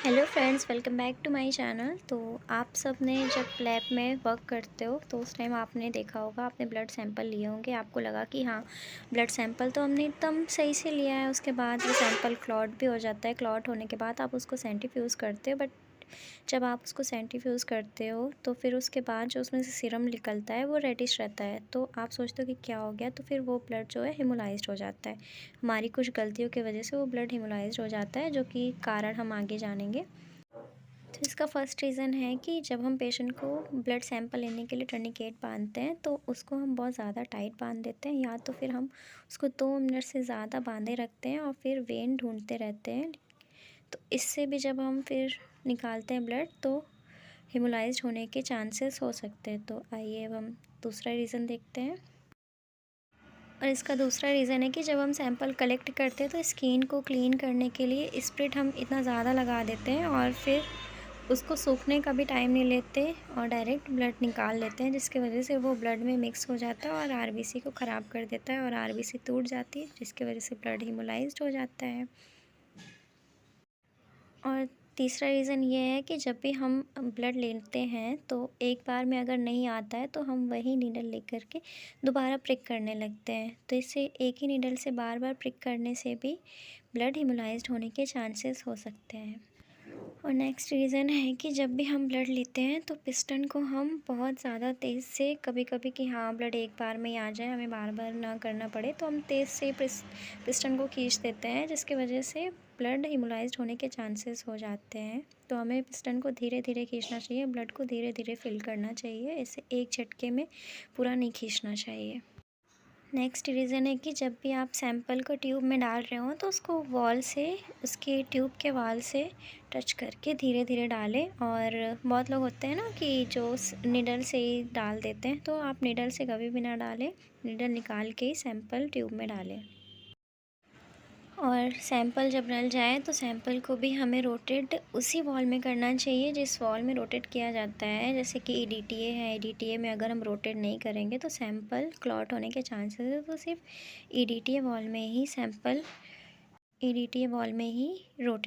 Hello friends, welcome back to my channel. तो आप सब ने जब लैब में वर्क करते हो तो उस टाइम आपने देखा होगा, आपने ब्लड सैंपल लिए होंगे। आपको लगा कि हाँ, ब्लड सैंपल तो हमने एकदम सही से लिया है। उसके बाद वो सैंपल क्लॉट भी हो जाता है। क्लॉट होने के बाद आप उसको सेंट्रीफ्यूज़ करते हो, बट जब आप उसको सेंट्रीफ्यूज़ करते हो तो फिर उसके बाद जो उसमें से सीरम निकलता है वो रेडिश रहता है। तो आप सोचते हो कि क्या हो गया, तो फिर वो ब्लड जो है हेमोलाइज्ड हो जाता है। हमारी कुछ गलतियों की वजह से वो ब्लड हेमोलाइज्ड हो जाता है, जो कि कारण हम आगे जानेंगे। तो इसका फर्स्ट रीज़न है कि जब हम पेशेंट को ब्लड सैंपल लेने के लिए टर्निकेट बांधते हैं तो उसको हम बहुत ज़्यादा टाइट बांध देते हैं, या तो फिर हम उसको 2 मिनट से ज़्यादा बांधे रखते हैं और फिर वेन ढूंढते रहते हैं। तो इससे भी जब हम फिर निकालते हैं ब्लड तो हेमोलाइज्ड होने के चांसेस हो सकते हैं। तो आइए अब हम दूसरा रीज़न देखते हैं। और इसका दूसरा रीज़न है कि जब हम सैंपल कलेक्ट करते हैं तो स्किन को क्लीन करने के लिए स्प्रिट हम इतना ज़्यादा लगा देते हैं और फिर उसको सूखने का भी टाइम नहीं लेते और डायरेक्ट ब्लड निकाल लेते हैं, जिसकी वजह से वो ब्लड में मिक्स हो जाता है और आरबीसी को ख़राब कर देता है और आरबीसी टूट जाती है, जिसकी वजह से ब्लड हीमोलाइज्ड हो जाता है। और तीसरा रीज़न ये है कि जब भी हम ब्लड लेते हैं तो एक बार में अगर नहीं आता है तो हम वही नीडल लेकर के दोबारा प्रिक करने लगते हैं। तो इससे एक ही नीडल से बार बार प्रिक करने से भी ब्लड हीमोलाइज्ड होने के चांसेस हो सकते हैं। और नेक्स्ट रीज़न है कि जब भी हम ब्लड लेते हैं तो पिस्टन को हम बहुत ज़्यादा तेज़ से, कभी कभी कि हाँ ब्लड एक बार में ही आ जाए, हमें बार बार ना करना पड़े, तो हम तेज़ से पिस्टन को खींच देते हैं, जिसकी वजह से ब्लड हीमोलाइज्ड होने के चांसेस हो जाते हैं। तो हमें पिस्टन को धीरे धीरे खींचना चाहिए, ब्लड को धीरे धीरे फिल करना चाहिए, इसे एक झटके में पूरा नहीं खींचना चाहिए। नेक्स्ट रीज़न है कि जब भी आप सैंपल को ट्यूब में डाल रहे हो तो उसको वॉल से, उसके ट्यूब के वॉल से टच करके धीरे धीरे डालें। और बहुत लोग होते हैं ना कि जो निडल से ही डाल देते हैं, तो आप निडल से कभी भी ना डालें, निडल निकाल के ही सैंपल ट्यूब में डालें। और सैंपल जब डल जाए तो सैंपल को भी हमें रोटेट उसी वॉल में करना चाहिए जिस वॉल में रोटेट किया जाता है। जैसे कि ईडीटीए है, ईडीटीए में अगर हम रोटेट नहीं करेंगे तो सैंपल क्लॉट होने के चांसेस है। तो सिर्फ ईडीटीए वॉल में ही सैंपल, ईडीटीए वॉल में ही रोटेट